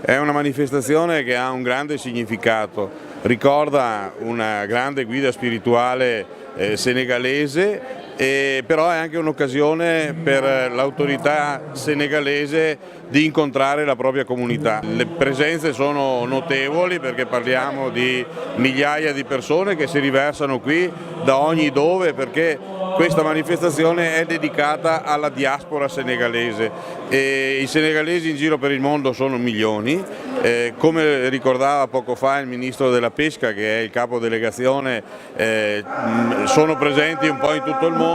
È una manifestazione che ha un grande significato, ricorda una grande guida spirituale senegalese, però è anche un'occasione per l'autorità senegalese di incontrare la propria comunità. Le presenze sono notevoli perché parliamo di migliaia di persone che si riversano qui da ogni dove, perché questa manifestazione è dedicata alla diaspora senegalese e i senegalesi in giro per il mondo sono milioni. Come ricordava poco fa il ministro della pesca, che è il capo delegazione, sono presenti un po' in tutto il mondo.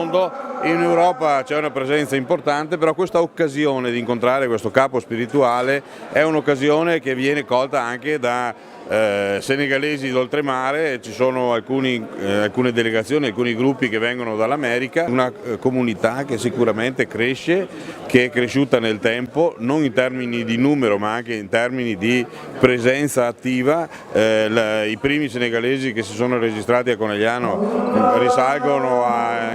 In Europa c'è una presenza importante, però questa occasione di incontrare questo capo spirituale è un'occasione che viene colta anche da senegalesi d'oltremare. Ci sono alcune delegazioni, alcuni gruppi che vengono dall'America, una comunità che sicuramente cresce, che è cresciuta nel tempo, non in termini di numero ma anche in termini di presenza attiva. I primi senegalesi che si sono registrati a Conegliano risalgono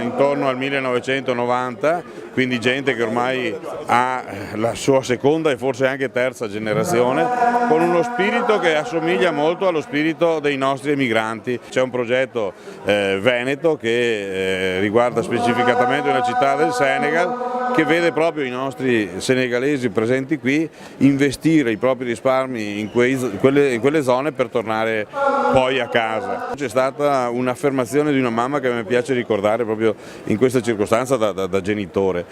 intorno al 1990, quindi gente che ormai ha la sua seconda e forse anche terza generazione, con uno spirito che assomiglia molto allo spirito dei nostri emigranti. C'è un progetto veneto che riguarda specificatamente una città del Senegal, che vede proprio i nostri senegalesi presenti qui investire i propri risparmi in quelle zone per tornare poi a casa. C'è stata un'affermazione di una mamma che mi piace ricordare proprio in questa circostanza da genitore.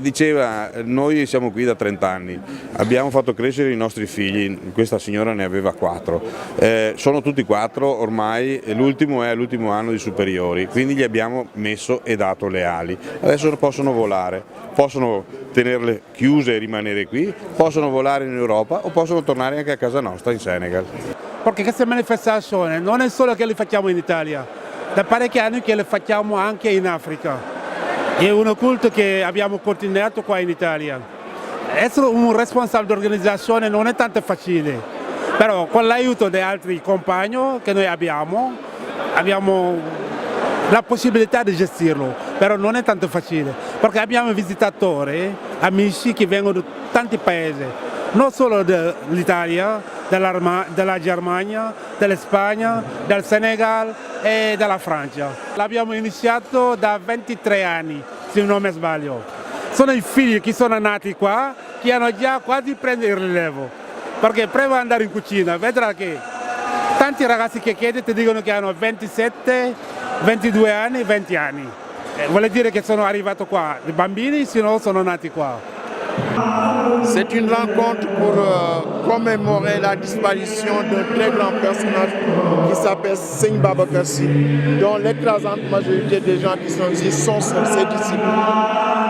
Diceva: noi siamo qui da 30 anni, abbiamo fatto crescere i nostri figli, questa signora ne aveva 4, sono tutti 4 ormai, l'ultimo è all'ultimo anno di superiori, quindi gli abbiamo messo e dato le ali, adesso possono volare, possono tenerle chiuse e rimanere qui, possono volare in Europa o possono tornare anche a casa nostra in Senegal. Perché queste manifestazioni non è solo che le facciamo in Italia, da parecchi anni che le facciamo anche in Africa. È un culto che abbiamo continuato qua in Italia. Essere un responsabile di organizzazione non è tanto facile, però con l'aiuto di altri compagni che noi abbiamo la possibilità di gestirlo, però non è tanto facile, perché abbiamo visitatori, amici che vengono da tanti paesi, non solo dall'Italia, della Germania, della Spagna, del Senegal e della Francia. L'abbiamo iniziato da 23 anni, se non mi sbaglio. Sono i figli che sono nati qua, che hanno già quasi preso il rilevo, perché prima di andare in cucina vedrà che tanti ragazzi che chiedono ti dicono che hanno 27, 22 anni, 20 anni. Vuol dire che sono arrivato qua, i bambini se no sono nati qua. C'est une rencontre pour commémorer la disparition d'un très grand personnage qui s'appelle Seigne Babacar Sy, dont l'écrasante majorité des gens qui sont ici sont ses disciples.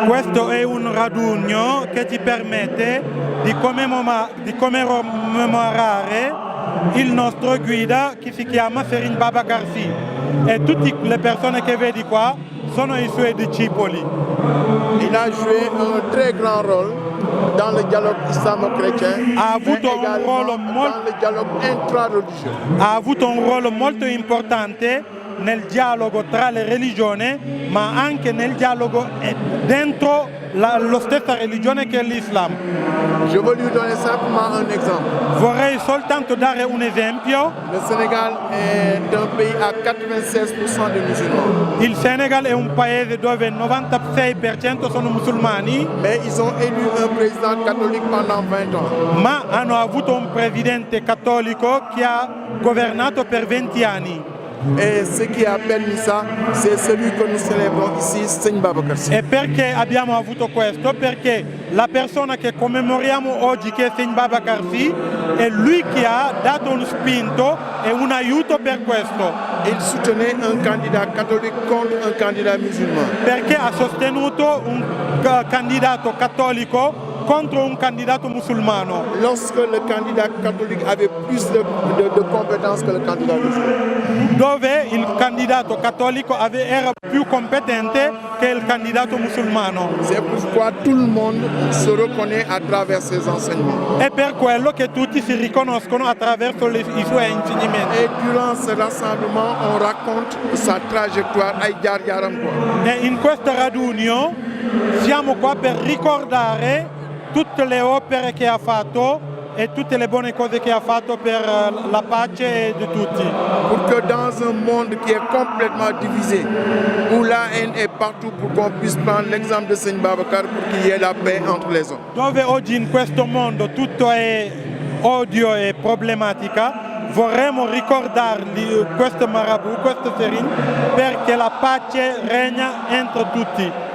Questo è un raduno che ti permette di commemorare il nostro guida che si chiama Serigne Babacar Sy, e tutte le persone che vedi qua sono i suoi discepoli. Il a joué un très grand rôle dans le dialogue islamo-chrétien, dans le dialogue intra-religieux. Ha avuto un ruolo molto importante nel dialogo tra le religioni, ma anche nel dialogo dentro la stessa religione che è l'Islam. Je veux lui donner simplement un exemple. Vorrei soltanto dare un esempio. Le Sénégal est un pays à 96% de musulmans. Il Senegal è un paese dove il 96% sono musulmani. Mais ils ont élu un président catholique pendant 20 ans. Ma hanno avuto un presidente cattolico che ha governato per 20 anni. Et ce qui a permis ça, c'est celui que nous célébrons ici, Seigne Babacar Sy. E perché abbiamo avuto questo? Perché la persona che commemoriamo oggi, che è Seigne Babacar Sy, è lui che ha dato un spinto e un aiuto per questo. Il soutenait un candidat catholique contre un candidat musulman. Perché ha sostenuto un candidato cattolico contro un candidato musulmano. Lorsque le candidat catholique avait plus de compétences que le candidat musulmano. Dove il candidato cattolico era più competente che il candidato musulmano. C'est pourquoi tout le monde se reconnaît à travers ses enseignements. È per quello che tutti si riconoscono attraverso i suoi insegnamenti. Et durant ce rassemblement, on raconte sa trajectoire ay jaar-jaaram quoi. E in questo raduno siamo qua per ricordare tutte le opere che ha fatto e tutte le buone cose che ha fatto per la pace di tutti. Pour que dans un monde qui est complètement divisé, où la haine est partout, pour qu'on puisse prendre l'exemple de Seigneur Babacar pour qu'il y ait la paix entre les hommes. Dove oggi in questo mondo tutto è odio e problematica, vorremmo ricordargli questo Marabout, questo Serine, perché la pace regna entro tutti.